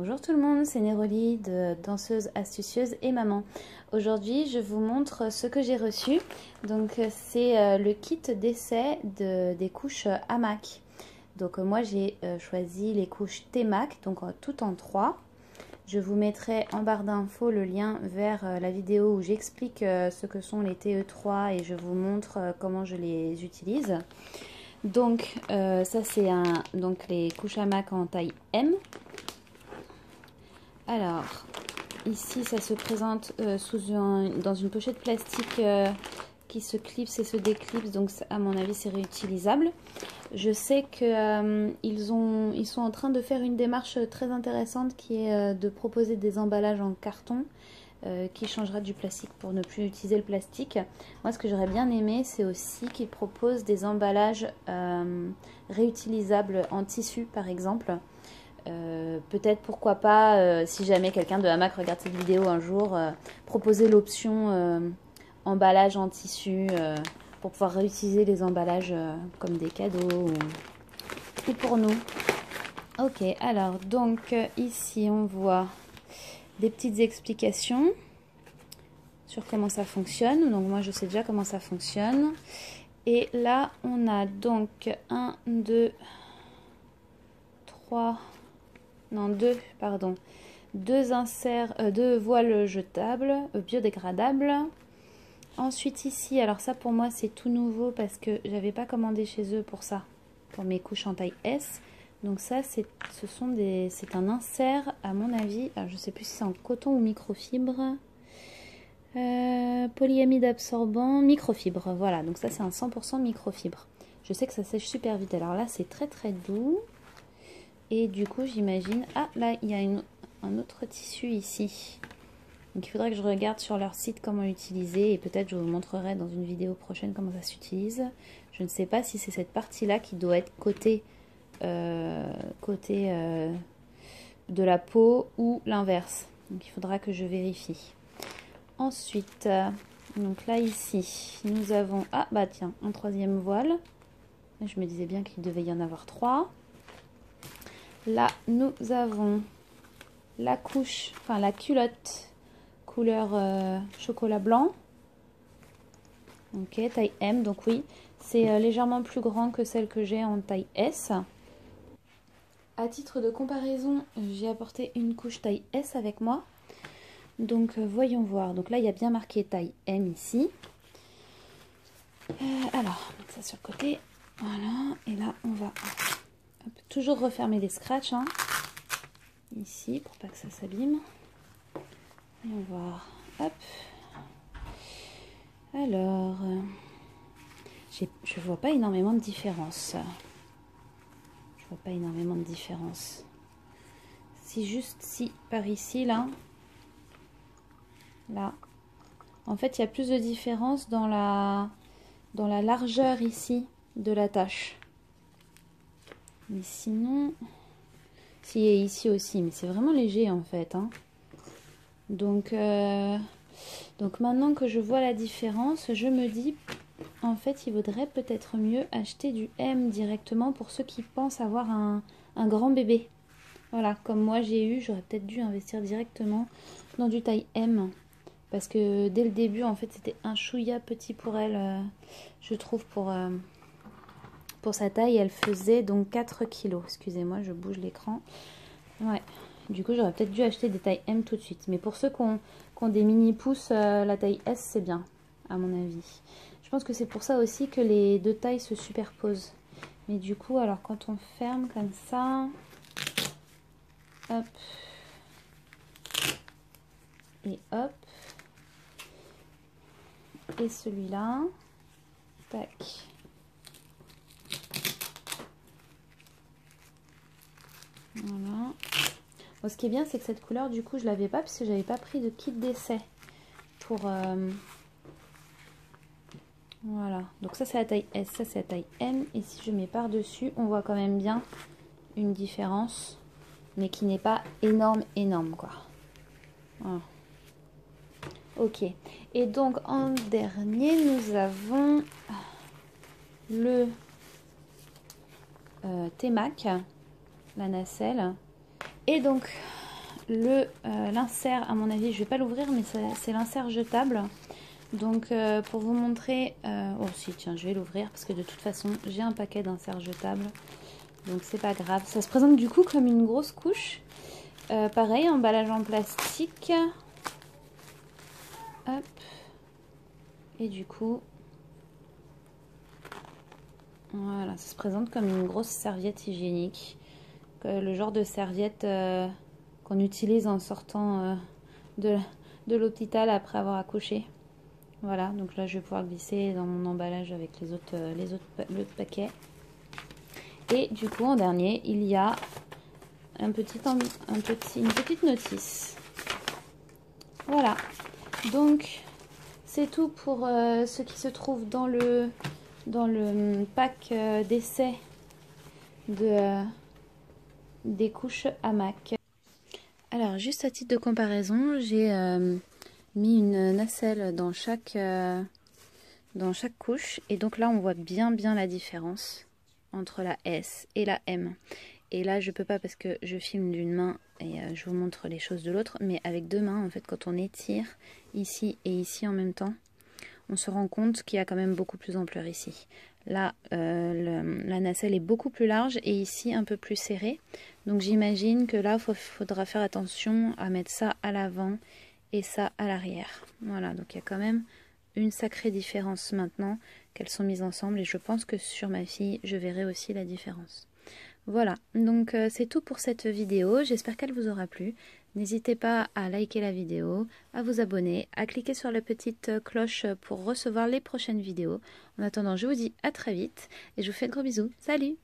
Bonjour tout le monde, c'est Néroli de Danseuse Astucieuse et Maman. Aujourd'hui, je vous montre ce que j'ai reçu. Donc, c'est le kit d'essai des couches hamac. Donc, moi, j'ai choisi les couches T-Mac, donc tout en 3. Je vous mettrai en barre d'infos le lien vers la vidéo où j'explique ce que sont les TE3 et je vous montre comment je les utilise. Donc, ça, c'est donc les couches hamac en taille M. Alors, ici, ça se présente dans une pochette plastique qui se clipse et se déclipse. Donc, à mon avis, c'est réutilisable. Je sais qu'ils sont en train de faire une démarche très intéressante qui est de proposer des emballages en carton qui changera du plastique pour ne plus utiliser le plastique. Moi, ce que j'aurais bien aimé, c'est aussi qu'ils proposent des emballages réutilisables en tissu, par exemple. Peut-être pourquoi pas, si jamais quelqu'un de hamac regarde cette vidéo un jour, proposer l'option emballage en tissu pour pouvoir réutiliser les emballages comme des cadeaux ou pour nous. Ok, alors donc ici on voit des petites explications sur comment ça fonctionne. Donc moi je sais déjà comment ça fonctionne. Et là on a donc 1, 2, 3... Non, deux inserts, deux voiles jetables, biodégradables. Ensuite ici, alors ça pour moi c'est tout nouveau parce que j'avais pas commandé chez eux pour ça, pour mes couches en taille S. Donc ça c'est un insert à mon avis, alors je sais plus si c'est en coton ou microfibre. Polyamide absorbant, microfibre, voilà, donc ça c'est un 100% microfibre. Je sais que ça sèche super vite, alors là c'est très très doux. Et du coup, j'imagine... Ah, là, il y a un autre tissu ici. Donc, il faudrait que je regarde sur leur site comment l'utiliser. Et peut-être je vous montrerai dans une vidéo prochaine comment ça s'utilise. Je ne sais pas si c'est cette partie-là qui doit être côté de la peau ou l'inverse. Donc, il faudra que je vérifie. Ensuite, donc là, ici, nous avons... Ah, bah tiens, un troisième voile. Je me disais bien qu'il devait y en avoir 3. Là, nous avons la couche, enfin la culotte couleur chocolat blanc. Ok, taille M, donc oui, c'est légèrement plus grand que celle que j'ai en taille S. À titre de comparaison, j'ai apporté une couche taille S avec moi. Donc voyons voir. Donc là, il y a bien marqué taille M ici. Alors, mettre ça sur le côté. Voilà, et là, on va toujours refermer les scratchs. Hein. Ici pour pas que ça s'abîme. Et on va voir. Hop. Alors, je vois pas énormément de différence. Je vois pas énormément de différence. Si juste si par ici là, en fait il y a plus de différence dans la largeur ici de la tache. Mais sinon. Si, et ici aussi, mais c'est vraiment léger en fait. Hein. Donc maintenant que je vois la différence, je me dis, en fait, il vaudrait peut-être mieux acheter du M directement pour ceux qui pensent avoir un grand bébé. Voilà, comme moi j'ai eu, j'aurais peut-être dû investir directement dans du taille M. Parce que dès le début, en fait, c'était un chouïa petit pour elle, je trouve, pour sa taille. Elle faisait donc 4 kg. Excusez-moi, je bouge l'écran. Ouais, du coup j'aurais peut-être dû acheter des tailles M tout de suite. Mais pour ceux qui ont des mini pouces, la taille S c'est bien, à mon avis. Je pense que c'est pour ça aussi que les deux tailles se superposent. Mais du coup, alors quand on ferme comme ça, hop, et hop, et celui-là, tac. Voilà. Bon, ce qui est bien, c'est que cette couleur, du coup, je l'avais pas parce que j'avais pas pris de kit d'essai pour. Voilà. Donc ça, c'est la taille S, ça, c'est la taille M. Et si je mets par-dessus, on voit quand même bien une différence, mais qui n'est pas énorme, quoi. Voilà. Ok. Et donc, en dernier, nous avons le T-Mac, la nacelle. Et donc, l'insert, à mon avis, je vais pas l'ouvrir, mais c'est l'insert jetable. Donc pour vous montrer, oh si tiens, je vais l'ouvrir parce que de toute façon j'ai un paquet d'inserts jetables, donc c'est pas grave. Ça se présente du coup comme une grosse couche. Pareil, emballage en plastique. Hop. Et du coup, voilà, ça se présente comme une grosse serviette hygiénique. Le genre de serviette qu'on utilise en sortant de l'hôpital après avoir accouché. Voilà, donc là je vais pouvoir glisser dans mon emballage avec le paquet. Et du coup en dernier, il y a une petite notice. Voilà, donc c'est tout pour ce qui se trouve dans le pack d'essai des couches hamac. Alors juste à titre de comparaison, j'ai mis une nacelle dans chaque couche, et donc là on voit bien la différence entre la S et la M. Et là je peux pas parce que je filme d'une main et je vous montre les choses de l'autre, mais avec deux mains en fait, quand on étire ici et ici en même temps, on se rend compte qu'il y a quand même beaucoup plus d'ampleur ici. Là la nacelle est beaucoup plus large et ici un peu plus serrée, donc j'imagine que là faudra faire attention à mettre ça à l'avant et ça à l'arrière. Voilà, donc il y a quand même une sacrée différence maintenant qu'elles sont mises ensemble, et je pense que sur ma fille je verrai aussi la différence. Voilà, donc c'est tout pour cette vidéo, j'espère qu'elle vous aura plu. N'hésitez pas à liker la vidéo, à vous abonner, à cliquer sur la petite cloche pour recevoir les prochaines vidéos. En attendant, je vous dis à très vite et je vous fais de gros bisous. Salut!